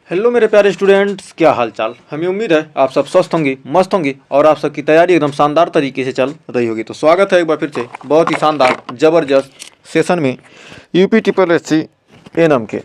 Hello मेरे प्यारे students, क्या हाल चाल। हमें उम्मीद है आप सब स्वस्थ होंगे, मस्त होंगे और आप सबकी तैयारी एकदम शानदार तरीके से चल रही होगी। तो स्वागत है एक बार फिर से बहुत ही शानदार ज़बरदस्त सेशन में UP triple S C ANM के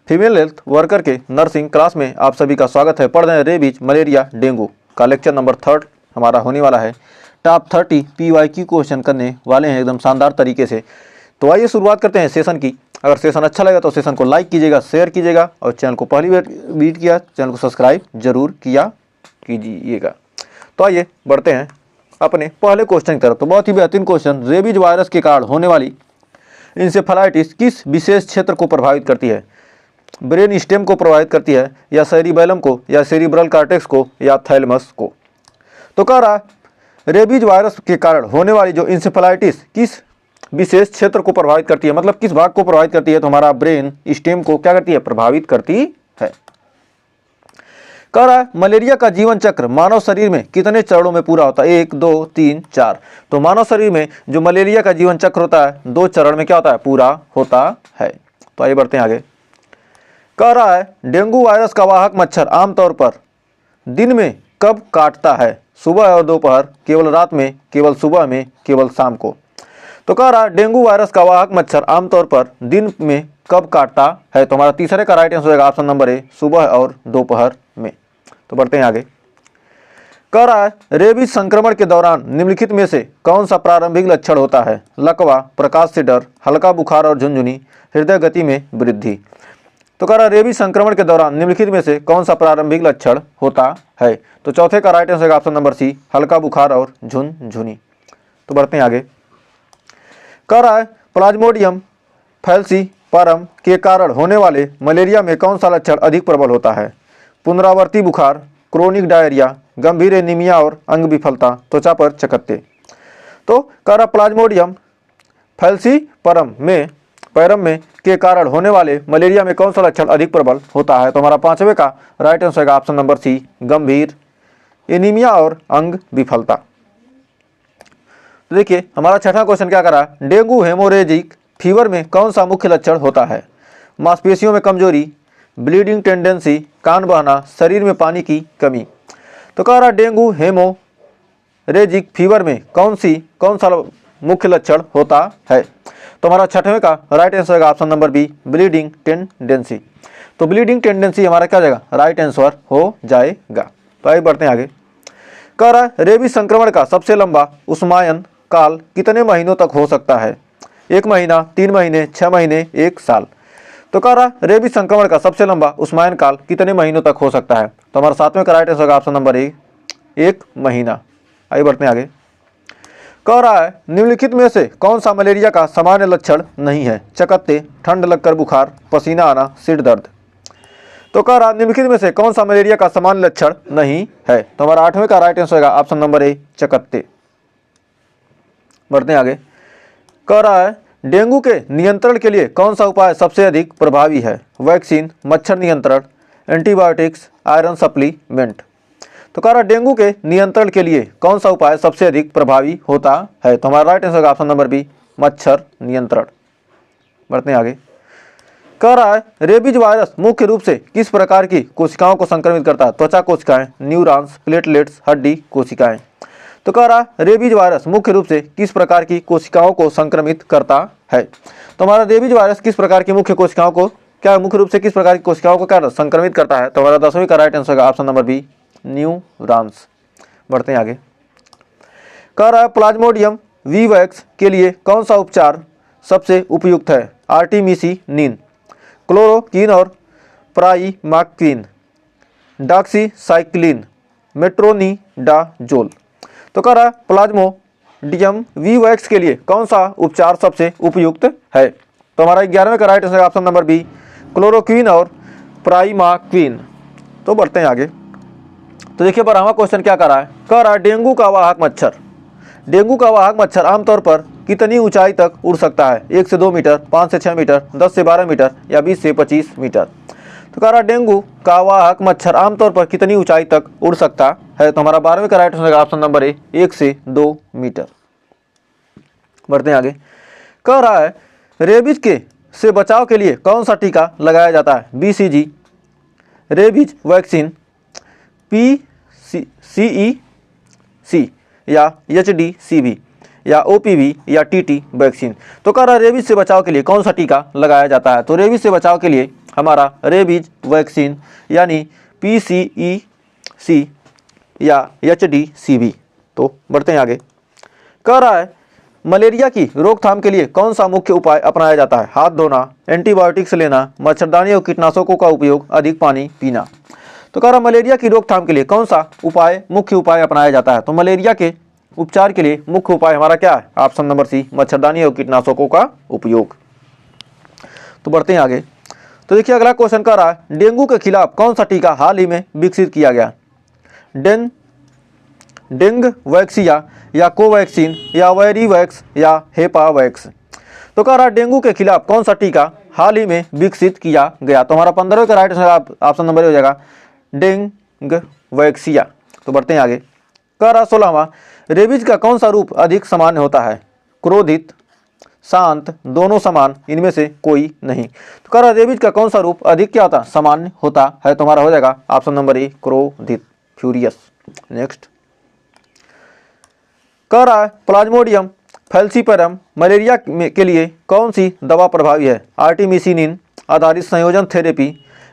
फीमेल हेल्थ वर्कर के नर्सिंग क्लास में आप सभी का स्वागत है। पढ़ रहे हैं रेबीज मलेरिया डेंगू का लेक्चर नंबर 3 हमारा होने वाला है। टॉप 30 PYQ क्वेश्चन करने वाले हैं एकदम शानदार तरीके से। तो आइए शुरुआत करते हैं सेशन की। अगर सेशन अच्छा लगा तो सेशन को लाइक कीजिएगा, शेयर कीजिएगा और चैनल को पहली बार विजिट किया चैनल को सब्सक्राइब जरूर किया कीजिएगा। तो आइए बढ़ते हैं अपने पहले क्वेश्चन की तरफ। तो बहुत ही बेहतरीन क्वेश्चन, रेबीज वायरस के कारण होने वाली इंसेफेलाइटिस किस विशेष क्षेत्र को प्रभावित करती है? ब्रेन स्टेम को प्रभावित करती है या सेरिबेलम को या सेरिब्रल कार्टेक्स को या थैलेमस को? तो कह रहा है रेबीज वायरस के कारण होने वाली जो इंसेफेलाइटिस किस विशेष क्षेत्र को प्रभावित करती है, मतलब किस भाग को प्रभावित करती है? तो हमारा ब्रेन स्टेम को क्या करती है? प्रभावित करती है। कह रहा है मलेरिया का जीवन चक्र मानव शरीर में कितने चरणों में पूरा होता है? 1 2 3 4। तो मानव शरीर में जो मलेरिया का जीवन चक्र होता है 2 चरण में क्या होता है? पूरा होता है। तो आइए बढ़ते हैं आगे। कह रहा है डेंगू वायरस का वाहक मच्छर आमतौर पर दिन में कब काटता है? सुबह और दोपहर, केवल रात में, केवल सुबह में, केवल शाम को? तो कह रहा डेंगू वायरस का वाहक मच्छर आमतौर पर दिन में कब काटता है? तो हमारा तीसरे का राइट आंसर होगा ऑप्शन नंबर ए, सुबह और दोपहर में। तो बढ़ते हैं आगे। कह रहा है रेबीज संक्रमण के दौरान निम्नलिखित में से कौन सा प्रारंभिक लक्षण होता है? लकवा, प्रकाश से डर, हल्का बुखार और झुनझुनी, हृदय गति में वृद्धि। तो कह रहा है रेबीज संक्रमण के दौरान निम्नलिखित में से कौन सा प्रारंभिक लक्षण होता है? तो चौथे का राइट आंसर होगा ऑप्शन नंबर सी, हल्का बुखार और झुनझुनी। तो बढ़ते हैं आगे। कह रहा है प्लाज्मोडियम फैल्सीपारम के कारण होने वाले मलेरिया में कौन सा लक्षण अधिक प्रबल होता है? पुनरावर्ती बुखार, क्रोनिक डायरिया, गंभीर एनीमिया और अंग विफलता, त्वचा पर चकत्ते। तो कह रहा प्लाज्मोडियम फैल्सीपारम में के कारण होने वाले मलेरिया में कौन सा लक्षण अधिक प्रबल होता है? तो हमारा पांचवें का राइट आंसर होगा ऑप्शन नंबर सी, गंभीर एनीमिया और अंग विफलता। देखिए हमारा छठा क्वेश्चन क्या कर रहा है? डेंगू हेमोरेजिक फीवर में कौन सा मुख्य लक्षण होता है? मांसपेशियों में कमजोरी, ब्लीडिंग टेंडेंसी, कान बहना, शरीर में पानी की कमी। तो कह रहा डेंगू हेमोरेजिक फीवर में कौन सा मुख्य लक्षण होता है? तो हमारा छठवें का राइट आंसर होगा option number B, bleeding tendency. तो ब्लीडिंग टेंडेंसी हमारा क्या जाएगा? राइट आंसर हो जाएगा। तो आइए बढ़ते हैं आगे। कह रहा है रेबीज संक्रमण का सबसे लंबा उष्मायन काल कितने महीनों तक हो सकता है? 1 महीना, 3 महीने, 6 महीने, 1 साल। तो कह रहा रेबीज संक्रमण का सबसे लंबा उष्मायन काल कितने महीनों तक हो सकता है? तो हमारा सातवें का राइट आंसर होगा ऑप्शन नंबर ए, 1 महीना। आइए बढ़ते हैं आगे। कह रहा है निम्नलिखित में से कौन सा मलेरिया का सामान्य लक्षण नहीं है? चकत्ते, ठंड लगकर बुखार, पसीना आना, सिर दर्द। तो कह रहा निम्नलिखित में से कौन सा मलेरिया का सामान्य लक्षण नहीं है? तो हमारा आठवें का राइट आंसर होगा ऑप्शन नंबर ए, चकत्ते। बढ़ते हैं आगे। कह रहा है डेंगू के नियंत्रण के लिए कौन सा उपाय सबसे अधिक प्रभावी है? वैक्सीन, मच्छर नियंत्रण, एंटीबायोटिक्स, आयरन सप्लीमेंट। तो कह रहा डेंगू के नियंत्रण के लिए कौन सा उपाय सबसे अधिक प्रभावी होता है? तो हमारा राइट आंसर होगा ऑप्शन नंबर बी, मच्छर नियंत्रण। बढ़ते हैं आगे। कह रहा है रेबीज वायरस मुख्य रूप से किस प्रकार की कोशिकाओं को संक्रमित करता है? त्वचा कोशिकाएं, न्यूरॉन्स, प्लेटलेट्स, हड्डी कोशिकाएं। तो कह रहा रेबीज वायरस मुख्य रूप से किस प्रकार की कोशिकाओं को संक्रमित करता है? तो हमारा रेबीज वायरस किस प्रकार की मुख्य कोशिकाओं को मुख्य रूप से किस प्रकार की कोशिकाओं को क्या संक्रमित करता है? तो हमारा 10वीं का राइट आंसर होगा ऑप्शन नंबर बी, न्यूरॉन्स। बढ़ते हैं आगे। कह रहा है प्लाज्मोडियम वीवैक्स के लिए कौन सा उपचार सबसे उपयुक्त है? आर्टिमिसिनिन, क्लोरोक्विन और प्राइमाक्विन, डॉक्सीसाइक्लिन, मेट्रोनिडाजोल। तो कह रहा है प्लाज्मोडियम वीवैक्स के लिए कौन सा उपचार सबसे उपयुक्त है? तो हमारा 11वें का right answer option number B, chloroquine और प्राइमाक्विन। तो बढ़ते हैं आगे। तो देखिए 12वां क्वेश्चन क्या कर रहा है? कह रहा है डेंगू का वाहक मच्छर आमतौर पर कितनी ऊंचाई तक उड़ सकता है? 1 से 2 मीटर, 5 से 6 मीटर, 10 से 12 मीटर या 20 से 25 मीटर। तो कह रहा डेंगू का वाहक मच्छर आमतौर पर कितनी ऊंचाई तक उड़ सकता है? तो हमारा 12वें का राइट आंसर ऑप्शन नंबर ए, 1 से 2 मीटर। बढ़ते हैं आगे। कह रहा है रेबीज के से बचाव के लिए कौन सा टीका लगाया जाता है? BCG, रेबीज वैक्सीन PCEC या HDCV या OPV या TT वैक्सीन। तो कह रहा रेबीज से बचाव के लिए कौन सा टीका लगाया जाता है? तो रेबीज से बचाव के लिए हमारा रेबीज वैक्सीन यानी PCEC या HDCV। तो बढ़ते हैं आगे। कह रहा है मलेरिया की रोकथाम के लिए कौन सा मुख्य उपाय अपनाया जाता है? हाथ धोना, एंटीबायोटिक्स लेना, मच्छरदानी और कीटनाशकों का उपयोग, अधिक पानी पीना। तो कह रहा मलेरिया की रोकथाम के लिए कौन सा मुख्य उपाय अपनाया जाता है? तो मलेरिया के उपचार के लिए मुख्य उपाय हमारा क्या है? ऑप्शन नंबर सी, मच्छरदानी और कीटनाशकों का उपयोग। तो बढ़ते हैं आगे। तो देखिए अगला क्वेश्चन कह रहा है डेंगू के खिलाफ कौन सा टीका हाल ही में विकसित किया गया? डेंग वैक्सिया या कोवैक्सीन या वेरीवैक्स या हेपावैक्स। तो कह रहा डेंगू के खिलाफ कौन सा टीका हाल ही में विकसित किया गया? तो हमारा 15वें का राइट आंसर ऑप्शन नंबर हो जाएगा डेंग वैक्सिया। तो बढ़ते हैं आगे। कह रहा 16वां रेबीज का कौन सा रूप अधिक सामान्य होता है? क्रोधित, शांत, दोनों समान, इनमें से कोई नहीं। तो कह रहा रेबीज का कौन सा रूप अधिक क्या होता? सामान्य होता है। तुम्हारा हो जाएगा ऑप्शन नंबर ए, क्रोधित, फ्यूरियस। नेक्स्ट कह रहा है प्लाज्मोडियम फैल्सीपेरम मलेरिया के लिए कौन सी दवा प्रभावी है? आर्टिमिसिनिन आधारित संयोजन थेरेपी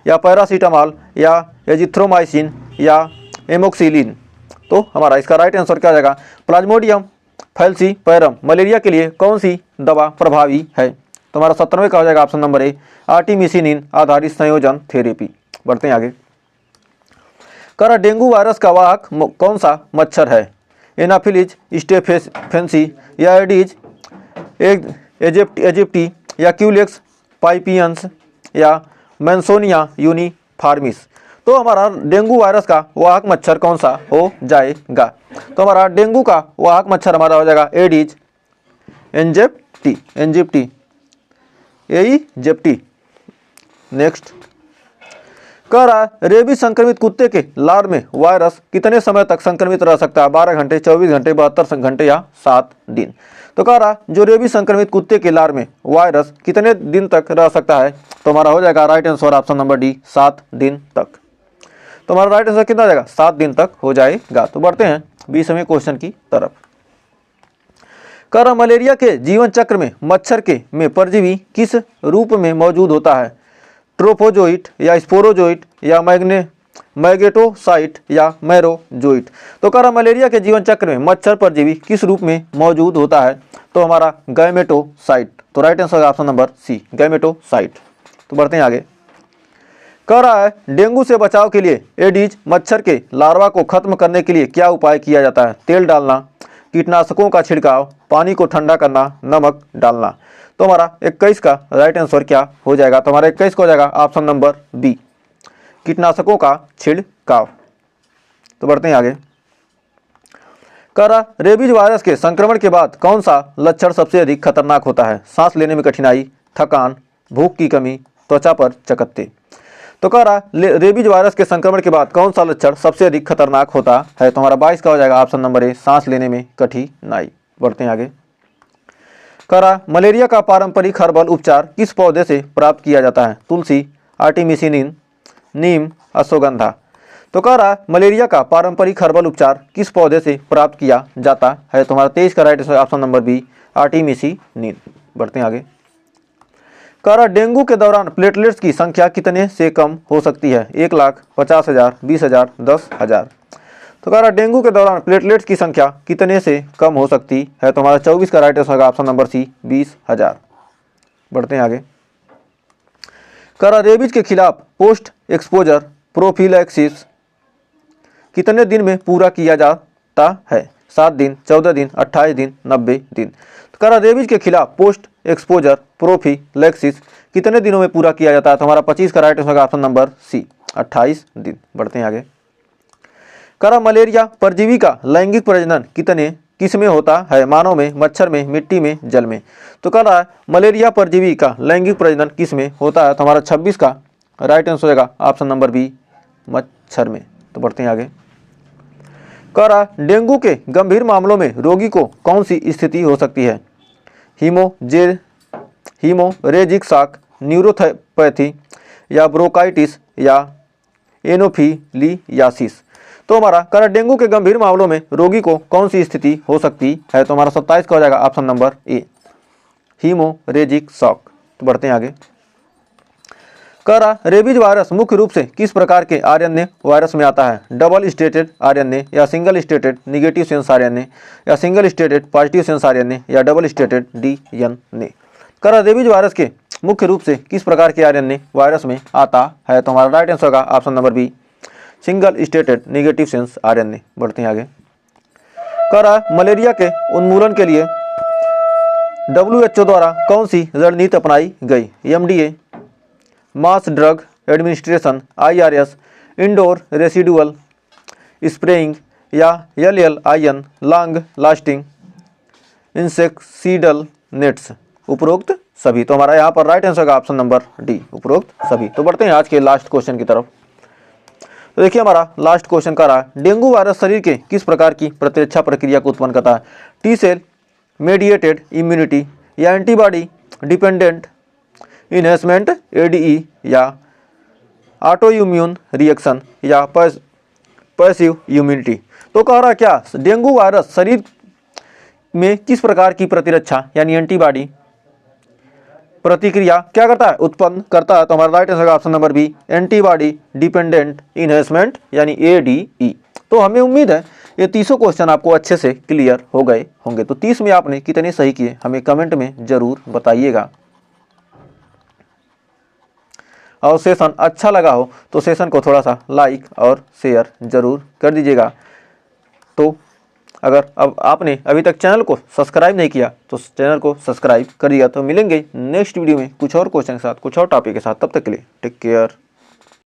या पैरासीटामॉल या एजिथ्रोमाइसिन या एमोक्सिलिन। तो हमारा इसका राइट आंसर क्या आ जाएगा? प्लाज्मोडियम फैल्सीपेरम मलेरिया के लिए कौन सी दवा प्रभावी है? तो हमारा 17वें का हो जाएगा ऑप्शन नंबर ए, आर्टिमिसिनिन आधारित संयोजन थेरेपी। बढ़ते हैं आगे। कह रहा डेंगू वायरस का वाहक कौन सा मच्छर है? एनाफिलीज स्टेफेंसी या एडीज एजिप्टी या क्यूलेक्स पाइपियंस या मैंसोनिया यूनिफॉर्मिस। तो हमारा डेंगू वायरस का वाहक मच्छर कौन सा हो जाएगा? तो हमारा डेंगू का वाहक मच्छर हमारा हो जाएगा एडीज एजिप्टी। नेक्स्ट कह रहा है रेबीज संक्रमित कुत्ते के लार में वायरस कितने समय तक संक्रमित रह सकता है? 12 घंटे, 24 घंटे, 72 घंटे या 7 दिन। तो कह रहा जो रेबीज संक्रमित कुत्ते के लार में वायरस कितने दिन तक रह सकता है? तो हमारा हो जाएगा right answer option number D, 7 दिन तक। तो हमारा राइट आंसर कितना हो जाएगा? 7 दिन तक हो जाएगा। तो बढ़ते हैं 20वें क्वेश्चन की तरफ। कह रहा मलेरिया के जीवन चक्र में मच्छर के में परजीवी किस रूप में मौजूद होता है? ट्रोफोजोइट या स्पोरोजोइट या मैगेटोसाइट या मैरोजोइट। तो कह रहा मलेरिया के जीवन चक्र में मच्छर परजीवी किस रूप में मौजूद होता है? तो हमारा गैमेटोसाइट। तो right answer option number C, gametocyte. तो बढ़ते हैं आगे। कह रहा है डेंगू से बचाव के लिए एडीज मच्छर के लार्वा को खत्म करने के लिए क्या उपाय किया जाता है? तेल डालना, कीटनाशकों का छिड़काव, पानी को ठंडा करना, नमक डालना। तो हमारा 21 का राइट आंसर क्या हो जाएगा? तो हमारा 21 को हो जाएगा ऑप्शन नंबर बी, कीटनाशकों का छिड़काव। तो बढ़ते हैं आगे। कह रहा रेबीज वायरस के संक्रमण के बाद कौन सा लक्षण सबसे अधिक खतरनाक होता है? सांस लेने में कठिनाई, थकान, भूख की कमी, त्वचा पर चकत्ते। तो कह रहा रेबीज वायरस के संक्रमण के बाद कौन सा लक्षण सबसे अधिक खतरनाक होता है? तो हमारा 22 का हो जाएगा ऑप्शन नंबर ए, सांस लेने में कठिनाई। बढ़ते हैं आगे। कह रहा मलेरिया का पारंपरिक हर्बल उपचार किस पौधे से प्राप्त किया जाता है? तुलसी, आर्टिमिसिनिन, नीम, अश्वगंधा। तो कह रहा मलेरिया का पारंपरिक हर्बल उपचार किस पौधे से प्राप्त किया जाता है? तो हमारा 23 का राइट ऑप्शन नंबर बी, आर्टिमिसिनिन। बढ़ते हैं आगे। कह रहा डेंगू के दौरान प्लेटलेट्स की संख्या कितने से कम हो सकती है? 1 लाख, 50,000, 20,000, 10,000। तो कह रहा डेंगू के दौरान प्लेटलेट्स की संख्या कितने से कम हो सकती है? तो हमारा 24 का right answer option number C, 20,000। बढ़ते हैं आगे। कह रहा रेबीज के खिलाफ पोस्ट एक्सपोजर प्रोफिलैक्सिस कितने दिन में पूरा किया जाता है? 7 दिन, 14 दिन, 28 दिन, 90 दिन। तो कह रहा रेबीज के खिलाफ पोस्ट एक्सपोजर प्रोफिलैक्सिस कितने दिनों में पूरा किया जाता है? तो हमारा 25 का right answer option number C, 28 दिन। बढ़ते हैं आगे। कह रहा मलेरिया परजीवी का लैंगिक प्रजनन किसमें होता है? मानव में, मच्छर में, मिट्टी में, जल में। तो कह रहा है मलेरिया परजीवी का लैंगिक प्रजनन किस में होता है? तो हमारा 26 का राइट आंसर होगा ऑप्शन नंबर बी, मच्छर में। तो बढ़ते हैं आगे। कह रहा डेंगू के गंभीर मामलों में रोगी को कौन सी स्थिति हो सकती है? हीमोरेजिक शॉक, न्यूरोपैथी या ब्रोंकाइटिस या एनोफिलियासिस। तो हमारा कह रहा है डेंगू के गंभीर मामलों में रोगी को कौन सी स्थिति हो सकती है, तो हमारा 27 का हो जाएगा option number A, haemorrhagic shock. तो बढ़ते हैं आगे। कह रहा रेबीज वायरस मुख्य रूप से किस प्रकार के आरएनए वायरस में आता है, डबल स्टेटेड आरएनए या सिंगल स्टेटेड निगेटिव सेंस आरएनए या सिंगल स्टेटेड पॉजिटिव सेंस आरएनए या डबल स्टेटेड डीएनए। कह रहा रेबीज वायरस के मुख्य रूप से किस प्रकार के आरएनए वायरस में आता है, तो हमारा राइट आंसर होगा ऑप्शन नंबर बी, सिंगल स्टेटेड निगेटिव सेंस आरएनए। बढ़ते हैं आगे। कह रहा मलेरिया के उन्मूलन के लिए WHO द्वारा कौन सी रणनीति अपनाई गई, MDA, mass drug administration, IRS, indoor residual spraying या LLIN, लॉन्ग लास्टिंग इंसेक्सीडल नेट्स, उपरोक्त सभी। तो हमारा यहाँ पर राइट आंसर का ऑप्शन नंबर डी, उपरोक्त सभी। तो बढ़ते हैं आज के लास्ट क्वेश्चन की तरफ। तो देखिए हमारा लास्ट क्वेश्चन का रहा डेंगू वायरस शरीर के किस प्रकार की प्रतिरक्षा प्रक्रिया को उत्पन्न करता है, टी सेल मेडिएटेड इम्यूनिटी या एंटीबॉडी डिपेंडेंट इन्हेंसमेंट ADE या ऑटो इम्यून रिएक्शन या पैसिव इम्यूनिटी। तो कह रहा क्या डेंगू वायरस शरीर में किस प्रकार की प्रतिरक्षा यानी एंटीबॉडी प्रतिक्रिया क्या करता है, उत्पन्न करता है, तो हमारा right answer option number B, antibody dependent enhancement यानी ADE। तो हमें उम्मीद है ये 30 क्वेश्चन आपको अच्छे से क्लियर हो गए होंगे। तो 30 में आपने कितने सही किए हमें कमेंट में जरूर बताइएगा, और सेशन अच्छा लगा हो तो सेशन को थोड़ा सा लाइक और शेयर जरूर कर दीजिएगा। तो अगर अब आपने अभी तक चैनल को सब्सक्राइब नहीं किया तो चैनल को सब्सक्राइब करिएगा। तो मिलेंगे नेक्स्ट वीडियो में कुछ और क्वेश्चन के साथ, कुछ और टॉपिक के साथ। तब तक के लिए टेक केयर।